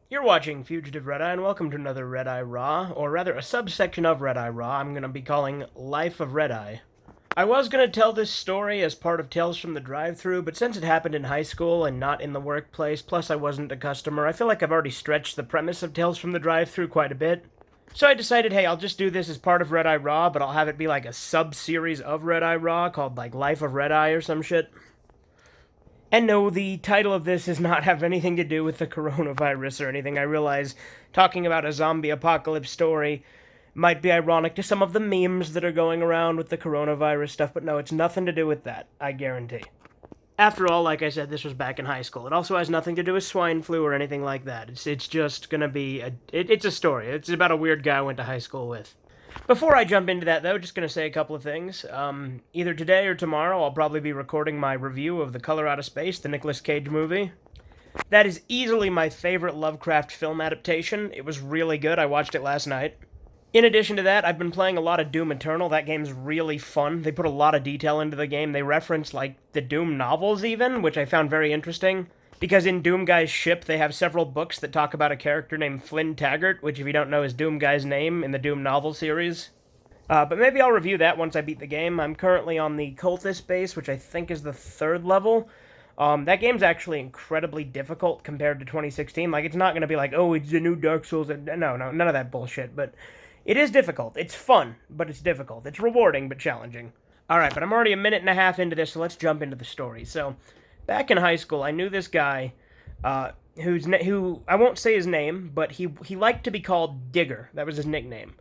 You're watching Fugitive Redeye, and welcome to another Redeye Raw, or rather a subsection of Redeye Raw I'm going to be calling Life of Redeye. I was going to tell this story as part of Tales from the Drive-Thru, but since it happened in high school and not in the workplace, plus I wasn't a customer, I feel like I've already stretched the premise of Tales from the Drive-Thru quite a bit. So I decided, hey, I'll just do this as part of Redeye Raw, but I'll have it be like a sub-series of Redeye Raw called like Life of Redeye or some shit. And no, the title of this does not have anything to do with the coronavirus or anything. I realize talking about a zombie apocalypse story might be ironic to some of the memes that are going around with the coronavirus stuff, but no, it's nothing to do with that, I guarantee. After all, like I said, this was back in high school. It also has nothing to do with swine flu or anything like that. It's just gonna be it's a story. It's about a weird guy I went to high school with. Before I jump into that, though, just going to say a couple of things. Either today or tomorrow, I'll probably be recording my review of The Color Out of Space, the Nicolas Cage movie. That is easily my favorite Lovecraft film adaptation. It was really good. I watched it last night. In addition to that, I've been playing a lot of Doom Eternal. That game's really fun. They put a lot of detail into the game. They reference, like, the Doom novels, even, which I found very interesting. Because in Doom Guy's ship, they have several books that talk about a character named Flynn Taggart, which, if you don't know, is Doom Guy's name in the Doom novel series. But maybe I'll review that once I beat the game. I'm currently on the Cultist base, which I think is the 3rd level. That game's actually incredibly difficult compared to 2016. Like, it's not going to be like, oh, it's a new Dark Souls. No, none of that bullshit. But it is difficult. It's fun, but it's difficult. It's rewarding, but challenging. Alright, but I'm already a minute and a half into this, so let's jump into the story. So, back in high school, I knew this guy, who I won't say his name, but he liked to be called Digger. That was his nickname.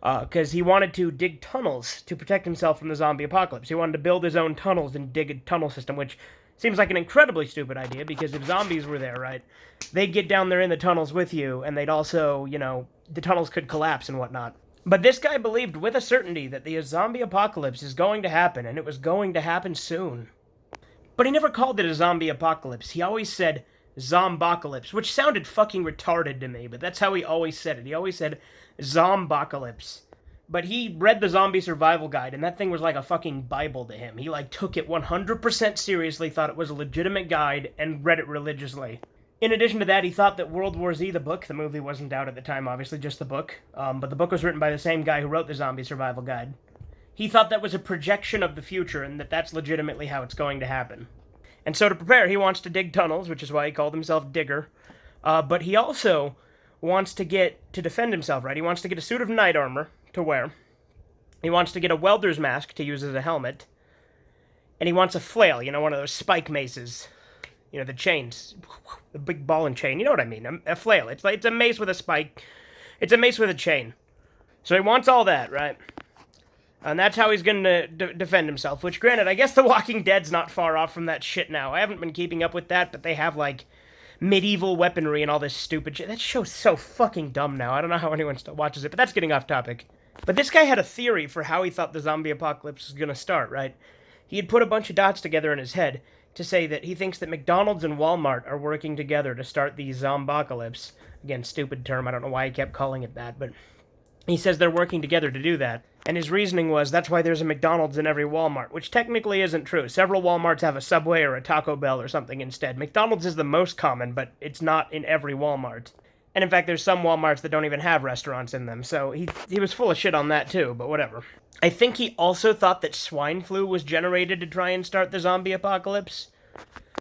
Because he wanted to dig tunnels to protect himself from the zombie apocalypse. He wanted to build his own tunnels and dig a tunnel system, which seems like an incredibly stupid idea, because if zombies were there, right, they'd get down there in the tunnels with you, and they'd also, the tunnels could collapse and whatnot. But this guy believed with a certainty that the zombie apocalypse is going to happen, and it was going to happen soon. But he never called it a zombie apocalypse. He always said Zombocalypse, which sounded fucking retarded to me, but that's how he always said it. He always said Zombocalypse. But he read the Zombie Survival Guide, and that thing was like a fucking Bible to him. He, took it 100% seriously, thought it was a legitimate guide, and read it religiously. In addition to that, he thought that World War Z, the book, the movie wasn't out at the time, obviously, just the book, but the book was written by the same guy who wrote the Zombie Survival Guide. He thought that was a projection of the future, and that that's legitimately how it's going to happen. And so to prepare, he wants to dig tunnels, which is why he called himself Digger. But he also wants to defend himself, right? He wants to get a suit of knight armor to wear. He wants to get a welder's mask to use as a helmet. And he wants a flail, one of those spike maces. The chains. The big ball and chain. You know what I mean? A flail. It's a mace with a spike. It's a mace with a chain. So he wants all that, right? And that's how he's going to defend himself, which, granted, I guess The Walking Dead's not far off from that shit now. I haven't been keeping up with that, but they have, medieval weaponry and all this stupid shit. That show's so fucking dumb now. I don't know how anyone still watches it, but that's getting off topic. But this guy had a theory for how he thought the zombie apocalypse was going to start, right? He had put a bunch of dots together in his head to say that he thinks that McDonald's and Walmart are working together to start the Zombocalypse. Again, stupid term. I don't know why he kept calling it that, but he says they're working together to do that. And his reasoning was, that's why there's a McDonald's in every Walmart, which technically isn't true. Several Walmarts have a Subway or a Taco Bell or something instead. McDonald's is the most common, but it's not in every Walmart. And in fact, there's some Walmarts that don't even have restaurants in them, so he was full of shit on that too, but whatever. I think he also thought that swine flu was generated to try and start the zombie apocalypse.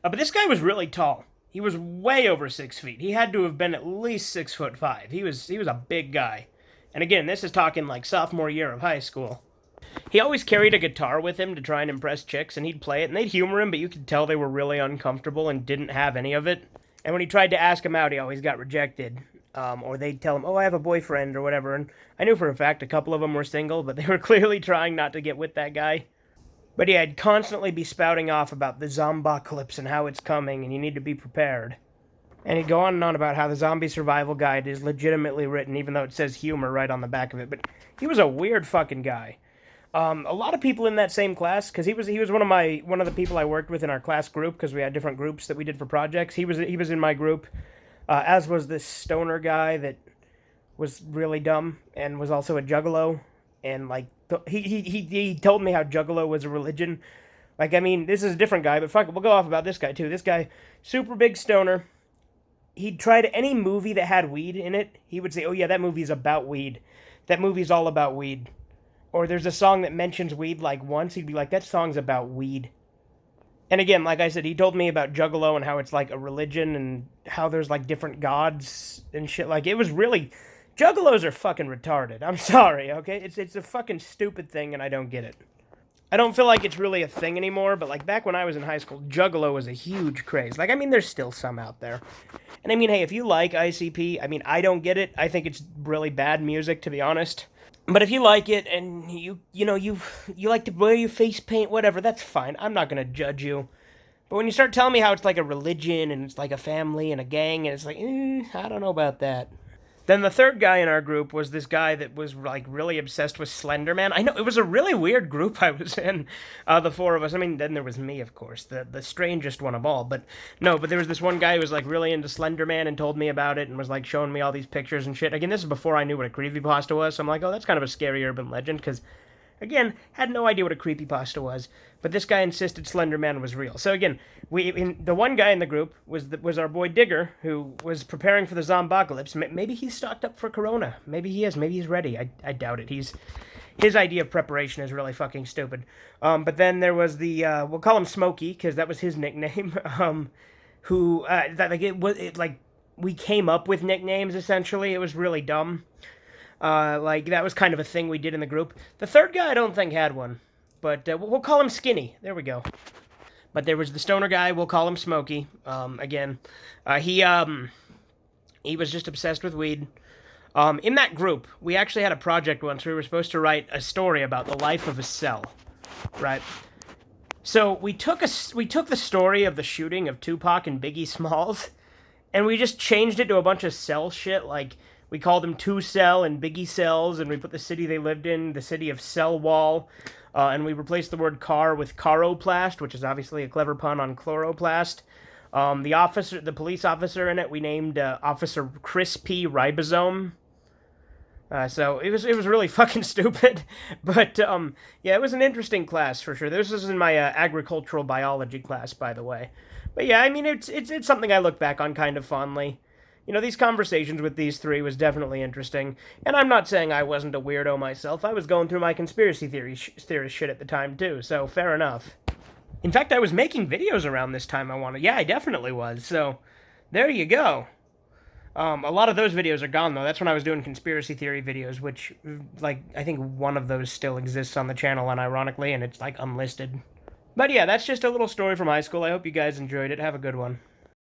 But this guy was really tall. He was way over 6 feet. He had to have been at least 6'5". He was a big guy. And again, this is talking sophomore year of high school. He always carried a guitar with him to try and impress chicks, and he'd play it, and they'd humor him, but you could tell they were really uncomfortable and didn't have any of it. And when he tried to ask him out, he always got rejected. Or they'd tell him, oh, I have a boyfriend, or whatever. And I knew for a fact a couple of them were single, but they were clearly trying not to get with that guy. But yeah, I'd constantly be spouting off about the Zombocalypse and how it's coming, and you need to be prepared. And he'd go on and on about how the Zombie Survival Guide is legitimately written, even though it says humor right on the back of it. But he was a weird fucking guy. A lot of people in that same class, because he was one of the people I worked with in our class group, because we had different groups that we did for projects. He was in my group, as was this stoner guy that was really dumb and was also a juggalo. And he told me how juggalo was a religion. This is a different guy, but fuck it, we'll go off about this guy too. This guy, super big stoner. he'd tried any movie that had weed in it. He would say, "Oh yeah, that movie's about weed. That movie's all about weed." Or there's a song that mentions weed like once. He'd be like, "That song's about weed." And again, like I said, he told me about Juggalo and how it's like a religion and how there's like different gods and shit. Like, it was really, Juggalos are fucking retarded. I'm sorry, okay? It's a fucking stupid thing and I don't get it. I don't feel like it's really a thing anymore, but like back when I was in high school, Juggalo was a huge craze. Like, I mean, there's still some out there. And I mean, hey, if you like ICP, I mean, I don't get it. I think it's really bad music, to be honest. But if you like it and you like to wear your face paint, whatever, that's fine. I'm not gonna judge you. But when you start telling me how it's like a religion and it's like a family and a gang, and it's like, I don't know about that. Then the third guy in our group was this guy that was like really obsessed with Slender Man. I know, it was a really weird group I was in, the four of us. I mean, then there was me, of course, the strangest one of all. But no, but there was this one guy who was like really into Slender Man and told me about it and was like showing me all these pictures and shit. Again, this is before I knew what a creepypasta was, so I'm like, oh, that's kind of a scary urban legend, because again, had no idea what a creepypasta was, but this guy insisted Slender Man was real. So again, the one guy in the group was our boy Digger, who was preparing for the Zombocalypse. Maybe he's stocked up for Corona. Maybe he is. Maybe he's ready. I doubt it. His idea of preparation is really fucking stupid. But then there was the we'll call him Smokey, because that was his nickname. We came up with nicknames essentially. It was really dumb. Like, that was kind of a thing we did in the group. The third guy I don't think had one, but we'll call him Skinny. There we go. But there was the stoner guy, we'll call him Smokey. Again, he was just obsessed with weed. In that group, we actually had a project once. We were supposed to write a story about the life of a cell, right? So we took the story of the shooting of Tupac and Biggie Smalls, and we just changed it to a bunch of cell shit, like, we called them 2 Cell and Biggie Cells, and we put the city they lived in, the city of Cell Wall, and we replaced the word car with caroplast, which is obviously a clever pun on chloroplast. The police officer in it, we named Officer Chris P. Ribosome. So it was really fucking stupid, but yeah, it was an interesting class for sure. This was in my agricultural biology class, by the way. But yeah, I mean, it's something I look back on kind of fondly. You know, these conversations with these three was definitely interesting, and I'm not saying I wasn't a weirdo myself. I was going through my conspiracy theorist shit at the time, too, so fair enough. In fact, I was making videos around this time Yeah, I definitely was, so there you go. A lot of those videos are gone, though. That's when I was doing conspiracy theory videos, which, like, I think one of those still exists on the channel, unironically, and it's, like, unlisted. But yeah, that's just a little story from high school. I hope you guys enjoyed it. Have a good one.